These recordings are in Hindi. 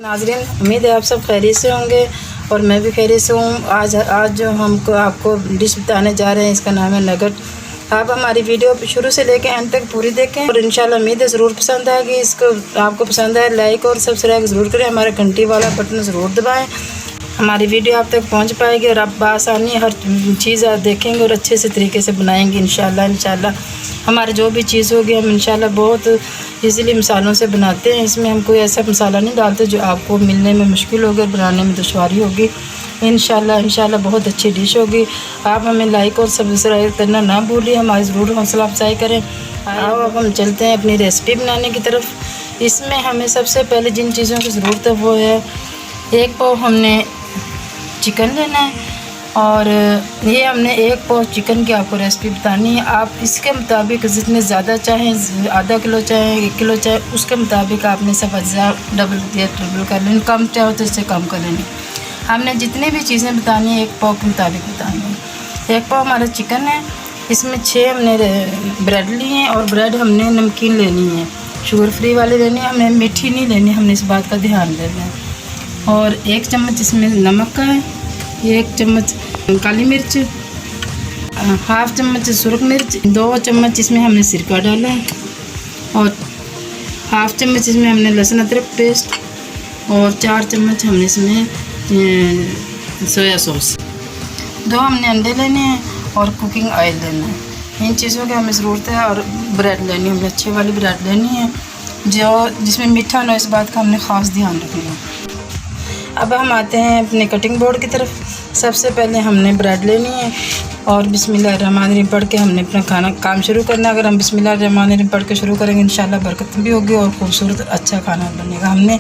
नाज़रीन, उम्मीद है आप सब खैरियत से होंगे और मैं भी खैरियत से हूँ। आज जो हमको आपको डिश बताने जा रहे हैं, इसका नाम है नगट। आप हमारी वीडियो शुरू से लेकर एंड तक पूरी देखें और इंशाल्लाह उम्मीद है ज़रूर पसंद आएगी। इसको आपको पसंद आए लाइक और सब्सक्राइब ज़रूर करें, हमारे घंटी वाला बटन ज़रूर दबाएँ, हमारी वीडियो आप तक पहुंच पाएगी और आप बआसानी हर चीज़ आप देखेंगे और अच्छे से तरीके से बनाएंगे इंशाल्लाह। हमारे जो भी चीज़ होगी हम इंशाल्लाह बहुत इजीली मसालों से बनाते हैं। इसमें हम कोई ऐसा मसाला नहीं डालते जो आपको मिलने में मुश्किल होगी और बनाने में दुश्वारी होगी। इंशाल्लाह बहुत अच्छी डिश होगी। आप हमें लाइक और सब्सक्राइब करना ना भूलिए, हमारी ज़रूर हौसला अफजाई करें। अब हम चलते हैं अपनी रेसिपी बनाने की तरफ। इसमें हमें सबसे पहले जिन चीज़ों की ज़रूरत है वो है, एक पाव हमने चिकन लेना है और ये हमने एक पाव चिकन की आपको रेसिपी बतानी है। आप इसके मुताबिक जितने ज़्यादा चाहें, आधा किलो चाहें, 1 किलो चाहें, उसके मुताबिक आपने सब अज्जा डबल या ट्रिपल कर लेनी। कम चाहो तो इससे कम कर लेनी। हमने जितनी भी चीज़ें बतानी है 1 पाव के मुताबिक बतानी है। 1 पाव हमारा चिकन है, इसमें 6 हमने ब्रेड लिए हैं और ब्रेड हमने नमकीन लेनी है, शुगर फ्री वाली लेनी है, हमें मीठी नहीं लेनी, हमने इस बात का ध्यान देना है। और 1 चम्मच इसमें नमक का है, 1 चम्मच काली मिर्च, हाफ चम्मच सुरख मिर्च, 2 चम्मच इसमें हमने सिरका डाला है और हाफ चम्मच इसमें हमने लहसुन अदरक पेस्ट और 4 चम्मच हमने इसमें सोया सॉस। 2 हमने अंडे लेने हैं और कुकिंग ऑयल लेना है। इन चीज़ों की हमें ज़रूरत है। और ब्रेड लेनी है, हमने अच्छी वाली ब्रेड लेनी है जो जिसमें मीठा ना, इस बात का हमने ख़ास ध्यान रखना है। अब हम आते हैं अपने कटिंग बोर्ड की तरफ। सबसे पहले हमने ब्रेड लेनी है और बिस्मिल्लाहिर्रहमानिर्रहीम पढ़ के हमने अपना काम शुरू करना है। अगर हम बिस्मिल्लाहिर्रहमानिर्रहीम पढ़ के शुरू करेंगे इंशाल्लाह बरकत भी होगी और खूबसूरत अच्छा खाना बनेगा। हमने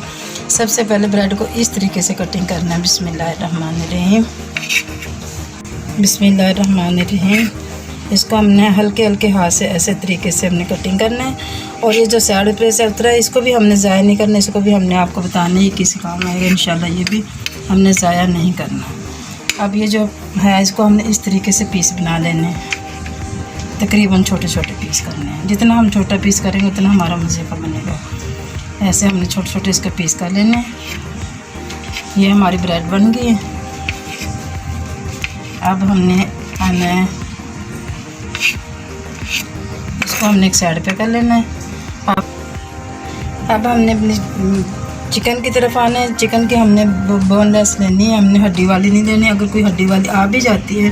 सबसे पहले ब्रेड को इस तरीके से कटिंग करना है। बिस्मिल्लाहिर्रहमानिर्रहीम, बिस्मिल्लाहिर्रहमानिर्रहीम। इसको हमने हल्के हल्के हाथ से ऐसे तरीके से हमने कटिंग करना है। और ये जो साइड पे से उतरा है इसको भी हमने ज़ाया नहीं करना, इसको भी हमने आपको बताना है किसी काम आएगा इंशाल्लाह, ये भी हमने ज़ाया नहीं करना। अब ये जो है इसको हमने इस तरीके से पीस बना लेने हैं, तकरीबन छोटे छोटे पीस करने हैं। जितना हम छोटा पीस करेंगे उतना हमारा मज़े का बनेगा। ऐसे हमने छोटे छोटे इसके पीस कर लेने हैं। ये हमारी ब्रेड बन गई है। अब हमने आना है, इसको हमने एक साइड पे कर लेना है। अब हमने अपनी चिकन की तरफ आना है। चिकन की हमने बोनलेस लेनी है, हमने हड्डी वाली नहीं लेनी। अगर कोई हड्डी वाली आ भी जाती है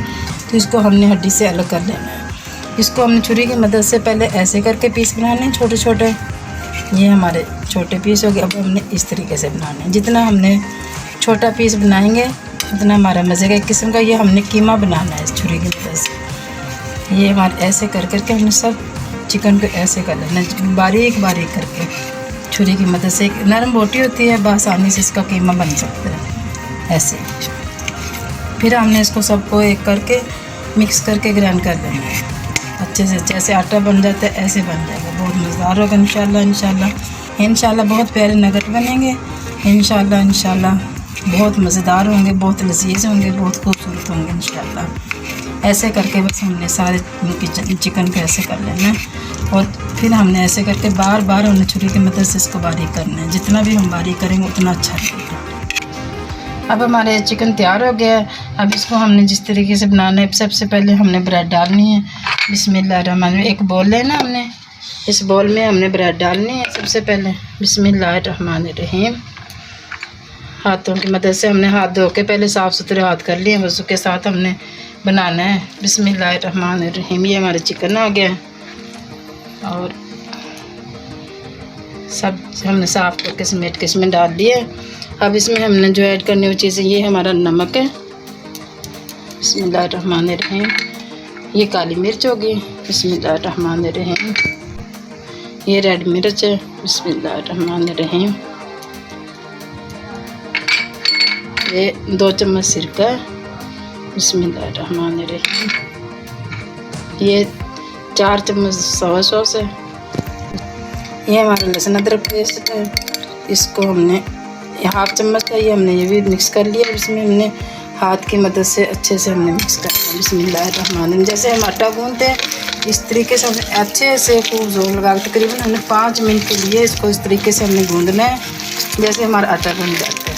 तो इसको हमने हड्डी से अलग कर लेना है। इसको हमने छुरी की मदद से पहले ऐसे करके पीस बनाने हैं छोटे छोटे। ये हमारे छोटे पीस हो गए। अब हमने इस तरीके से बनाने हैं। जितना हमने छोटा पीस बनाएंगे उतना हमारा मज़े का एक किस्म का ये हमने कीमा बनाना है इस छुरी की मदद से। ये हमारे ऐसे कर करके हमने सब चिकन को ऐसे कर लेना है, बारीक बारीक करके छुरी की मदद से। एक नरम बोटी होती है, आसानी से इसका कीमा बन सकता है ऐसे। फिर हमने इसको सबको एक करके मिक्स करके ग्राइंड कर लेना है अच्छे से। जैसे आटा बन जाता है ऐसे बन जाएगा, बहुत मज़ेदार होगा इंशाल्लाह। बहुत प्यारे नगट बनेंगे इंशाल्लाह। बहुत मज़ेदार होंगे, बहुत लजीज होंगे, बहुत खूबसूरत होंगे इंशाल्लाह। ऐसे करके बस हमने सारे चिकन को ऐसे कर लेना है और फिर हमने ऐसे करके बार बार हमने छुरी की मदद से इसको बारीक करना है। जितना भी हम बारीक करेंगे उतना अच्छा लगेगा। अब हमारे चिकन तैयार हो गया है। अब इसको हमने जिस तरीके से बनाना है, सबसे पहले हमने ब्रेड डालनी है। बिस्मिल्लाहिर्रहमानिर्रहीम, एक बॉल लेना हमने, इस बॉल में हमने ब्रेड डालनी है सबसे पहले। बिस्मिल्लाहिर्रहमानिर्रहीम, हाथों की मदद से हमने हाथ धो के पहले साफ़ सुथरे हाथ कर लिए, वज़ू के साथ हमने बनाना है। बिस्मिल्लाहिर्रहमानिर्रहीम। ये हमारा चिकन आ गया है और सब हमने साफ़ करके समेट के इसमें डाल दिया है। अब इसमें हमने जो ऐड करनी हुई चीज़ें, ये हमारा नमक है, बिस्मिल्लाहिर्रहमानिर्रहीम। ये काली मिर्च होगी, बिस्मिल्लाहिर्रहमानिर्रहीम। ये रेड मिर्च है, बिस्मिल्लाहिर्रहमानिर्रहीम। ये 2 चम्मच सिरका है, बिस्मिल्लाहिर्रहमानिर्रहीम। ये 4 चम्मच सोया सॉस है। ये हमारा लहसुन अदरक पेस्ट है, इसको हमने हाफ चम्मच का ये हमने ये भी मिक्स कर लिया। इसमें हमने हाथ की मदद से अच्छे से हमने मिक्स करना है। बिस्मिल्लाहिर्रहमानिर्रहीम। जैसे हम आटा गूंथते हैं इस तरीके से हमने अच्छे से खूब जोर लगा, तकरीबन हमने 5 मिनट के लिए इसको इस तरीके से हमने गूंदना है। जैसे हमारा आटा बन जाता है।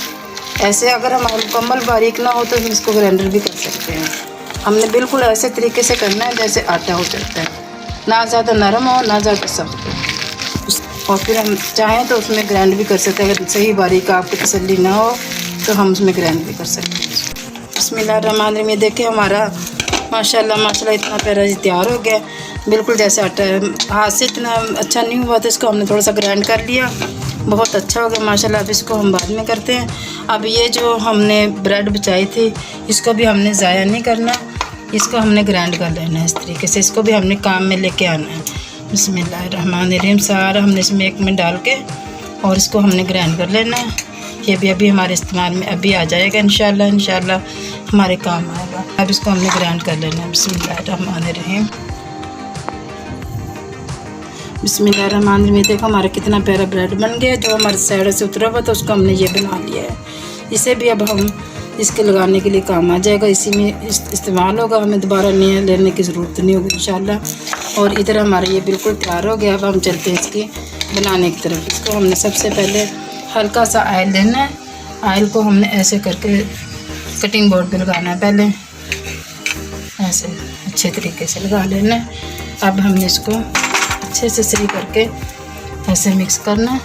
ऐसे अगर हमारा मुकम्मल बारीक ना हो तो फिर इसको ग्राइंडर भी कर सकते हैं। हमने बिल्कुल ऐसे तरीके से करना है जैसे आटा हो जाता है, ना ज़्यादा नरम हो ना ज़्यादा सख्त हो। और फिर हम चाहें तो उसमें ग्राइंड भी कर सकते हैं। अगर सही बारीक आपको तसल्ली ना हो तो हम उसमें ग्राइंड भी कर सकते हैं। बिस्मिल्लाहिर्रहमानिर्रहीम। ये देखिए हमारा माशाल्लाह माशाल्लाह इतना प्यारा जी तैयार हो गया, बिल्कुल जैसे आटा। हाथ से इतना अच्छा नहीं हुआ तो इसको हमने थोड़ा सा ग्राइंड कर लिया, बहुत अच्छा हो गया माशाल्लाह। अब इसको हम बाद में करते हैं। अब ये जो हमने ब्रेड बचाई थी इसको भी हमने ज़ाया नहीं करना, इसको हमने ग्राइंड कर लेना है इस तरीके से। इसको भी हमने काम में लेके आना है। बिस्मिल्लाहिर्रहमानिर्रहीम। सारा हमने इसमें एक में डाल के और इसको हमने ग्राइंड कर लेना है। ये भी अभी हमारे इस्तेमाल में अभी आ जाएगा इंशाल्लाह हमारे काम आएगा। अब इसको हमने ग्राइंड कर लेना है। बिस्मिल्लाहिर्रहमानिर्रहीम। बिस्मिल्लाहिर्रहमानिर्रहीम। देखो हमारा कितना प्यारा ब्रेड बन गया। जो हमारे साइड से उतरा हुआ था उसको हमने ये बना लिया है। इसे भी अब हम इसके लगाने के लिए काम आ जाएगा, इसी में इस्तेमाल होगा, हमें दोबारा नया लेने की ज़रूरत नहीं होगी इंशाल्लाह। और इधर हमारा ये बिल्कुल तैयार हो गया। अब हम चलते हैं इसकी बनाने की तरफ। इसको हमने सबसे पहले हल्का सा ऑयल लेना है। ऑयल को हमने ऐसे करके कटिंग बोर्ड पे लगाना है, पहले ऐसे अच्छे तरीके से लगा लेना है। अब हमने इसको अच्छे से सही करके ऐसे मिक्स करना है।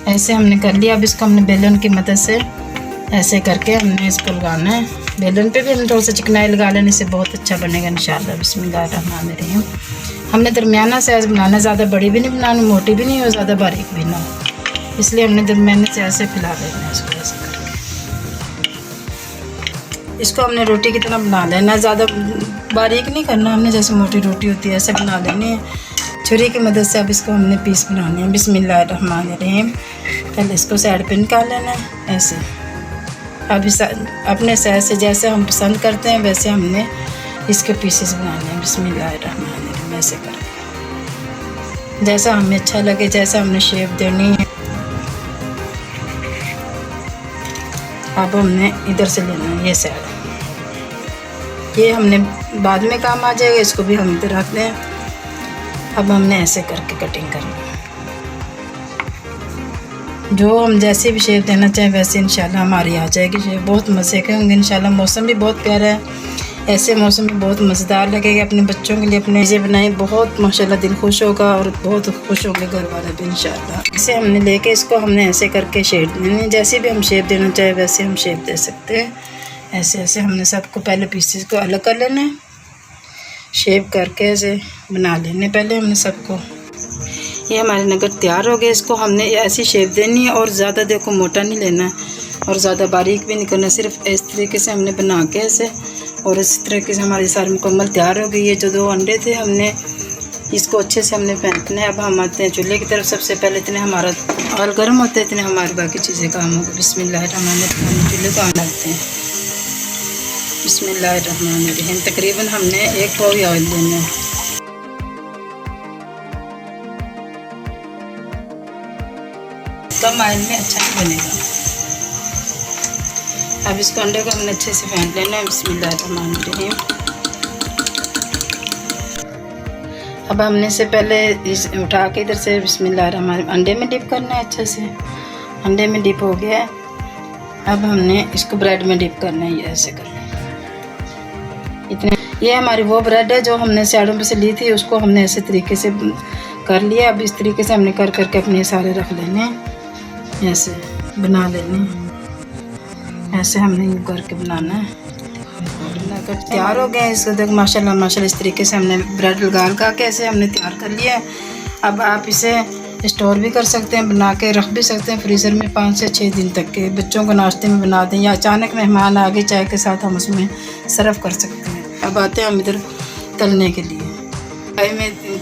ऐसे हमने कर लिया। अब इसको हमने बेलन की मदद से ऐसे करके हमने इसको लगाना है। बेलन पे भी हमने थोड़ा सा चिकनाई लगा लेने से बहुत अच्छा बनेगा इंशाल्लाह। बिस्मिल्लाहिर्रहमानिर्रहीम। हमने दरमियाना साइज़ बनाना, ज़्यादा बड़ी भी नहीं बनानी, मोटी भी नहीं और ज़्यादा बारीक भी ना हो, इसलिए हमने दरमियाने से ऐसे फैला देना है इसको ऐसे करके। इसको हमने रोटी की तरह बना लेना, ज़्यादा बारीक नहीं करना हमने, जैसे मोटी रोटी होती है ऐसे बना लेनी है छुरी की मदद से। अब इसको हमने पीस बनाने हैं। बिस्मिल्लाहिर्रहमानिर्रहीम। पहले इसको साइड पे निकाल लेना है ऐसे। अब इस अपने साइज से जैसे हम पसंद करते हैं वैसे हमने इसके पीसेस बनाने हैं। बिस्मिल्लाहिर्रहमानिर्रहीम। ऐसे करके जैसा हमें अच्छा लगे, जैसा हमने शेप देनी है। अब हमने इधर से लेना है ये साइड, ये हमने बाद में काम आ जाएगा, इसको भी हम इधर रखते हैं। अब हमने ऐसे करके कटिंग करनी है। जो हम जैसे भी शेप देना चाहें वैसे इंशाल्लाह हमारी आ जाएगी शेप। बहुत मज़े के होंगे इंशाल्लाह। मौसम भी बहुत प्यारा है, ऐसे मौसम में बहुत मज़ेदार लगेगा। अपने बच्चों के लिए अपने चीज़ें बनाएं, बहुत माशाल्लाह दिल खुश होगा और बहुत खुश होंगे घर वाले भी इंशाल्लाह। इसे हमने लेके इसको हमने ऐसे करके शेप देनी, जैसे भी हम शेप देना चाहें वैसे हम शेप दे सकते हैं। ऐसे ऐसे हमने सबको पहले पीसेस को अलग कर लेना है, शेप करके ऐसे बना लेने पहले हमने सबको। ये हमारे नगेट तैयार हो गए। इसको हमने ऐसी शेप देनी है और ज़्यादा देखो मोटा नहीं लेना और ज़्यादा बारीक भी नहीं करना, सिर्फ इस तरीके से हमने बना के ऐसे। और इस तरीके से हमारी सारी मुकम्मल तैयार हो गई। ये जो 2 अंडे थे हमने इसको अच्छे से हमने फेंटना है। अब हम आते हैं चूल्हे की तरफ। सबसे पहले इतने हमारा ऑयल गर्म होते हैं, इतने हमारी बाकी चीज़ें काम होगी। बिस्मिल्लाहिर्रहमानिर्रहीम। चूल्हे को डालते हैं। बिस्मिल्लाहिर्रहमानिर्रहीम। तकरीबन हमने 1 पाव ऑयल लेना है। कम ऑयल में अच्छा नहीं बनेगा। अब इसको अंडे को हमने अच्छे से फेंट लेना है। बिस्मिल्लाहिर्रहमानिर्रहीम। अब हमने से पहले इस उठा के इधर से बिस्मिल्लाहिर्रहमानिर्रहीम अंडे में डिप करना है अच्छे से। अंडे में डिप हो गया है। अब हमने इसको ब्रेड में डिप करना है, ये ऐसे करना है। इतने ये हमारी वो ब्रेड है जो हमने साइडों पे से ली थी, उसको हमने ऐसे तरीके से कर लिया। अब इस तरीके से हमने कर करके अपने सारे रख लेने हैं, ऐसे बना लेने हैं। ऐसे हमने यूँ करके बनाना है। बनाकर तैयार हो गए। इसको देख माशाल्लाह माशाल्लाह इस तरीके से हमने ब्रेड लगा के ऐसे हमने तैयार कर लिया है। अब आप इसे स्टोर भी कर सकते हैं, बना के रख भी सकते हैं फ्रीज़र में 5 से 6 दिन तक के। बच्चों को नाश्ते में बना दें या अचानक मेहमान आ गए चाय के साथ हम उसमें सर्व कर सकते हैं। अब आते हैं हम इधर तलने के लिए।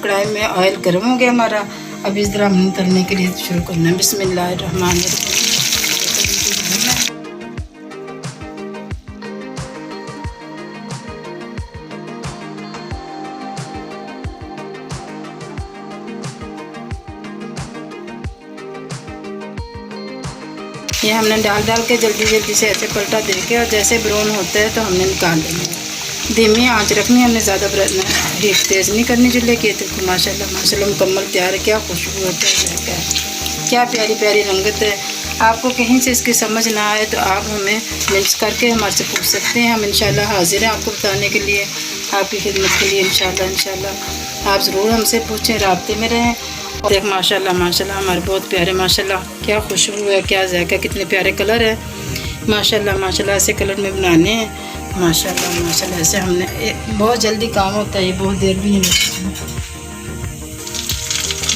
कढ़ाई में ऑयल गर्म हो गया हमारा। अब इस तरह हमने तलने के लिए शुरू करना है। बिस्मिल्लाहिर्रहमानिर्रहीम। ये हमने डाल के जल्दी जल्दी से ऐसे पलटा दे के और जैसे ब्राउन होते हैं तो हमने निकाल लेना है। धीमी आंच रखनी है हमने, ज़्यादा हीट तेज़ नहीं करनी चूल्हे की। तो माशाल्लाह माशाल्लाह मुकम्मल तैयार है। क्या खुशबू होता है, क्या प्यारी प्यारी रंगत है। आपको कहीं से इसकी समझ ना आए तो आप हमें मिक्स करके हमारे से पूछ सकते हैं। हम इंशाल्लाह हाजिर हैं आपको बताने के लिए, आपकी खिदमत के लिए। इंशाल्लाह आप ज़रूर हमसे पूछें, राब्ते में रहें। और देख माशाल्लाह माशाल्लाह हमारे बहुत प्यारे, माशाल्लाह क्या खुशबू है, क्या जायका, कितने प्यारे कलर है। माशाल्लाह माशाल्लाह ऐसे कलर में बनाने हैं। माशाल्लाह माशाल्लाह ऐसे हमने बहुत जल्दी काम होता है, ये बहुत देर भी नहीं लगती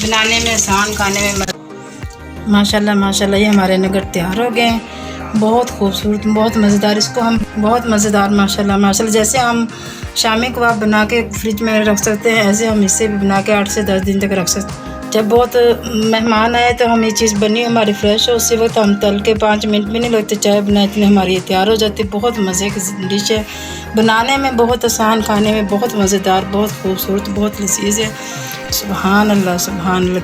बनाने में, आसान, खाने में। माशाल्लाह माशाल्लाह ये हमारे नगट तैयार हो गए हैं। बहुत खूबसूरत, बहुत मज़ेदार। इसको हम बहुत मज़ेदार माशाल्लाह माशाल्लाह, जैसे हम शामी कबाब बना के फ्रिज में रख सकते हैं, ऐसे हम इससे भी बना के 8 से 10 दिन तक रख सकते हैं। जब बहुत मेहमान आए तो हम ये चीज़ बनी हमारी फ्रेश हो, उसी वक्त हम तल के 5 मिनट भी नहीं लगते, चाय बनाए इतनी हमारी ये तैयार हो जाती। बहुत मज़े की डिश है, बनाने में बहुत आसान, खाने में बहुत मज़ेदार, बहुत खूबसूरत, बहुत लजीज़ है। सुभान अल्लाह,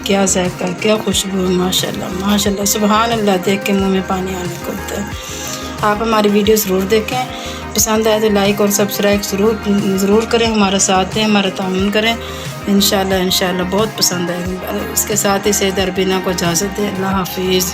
क्या जायका, क्या खुशबू, माशाल्लाह माशाल्लाह, सुभान अल्लाह। देख के मुंह में पानी आने को होता है। आप हमारी वीडियो ज़रूर देखें, पसंद आए तो लाइक और सब्सक्राइब ज़रूर करें, हमारा साथ दें, हमारा ताउन करें। इंशाल्लाह बहुत पसंद आएगा। इसके साथ ही सैयद अरबीना को इजाज़त दें। अल्लाह हाफिज़।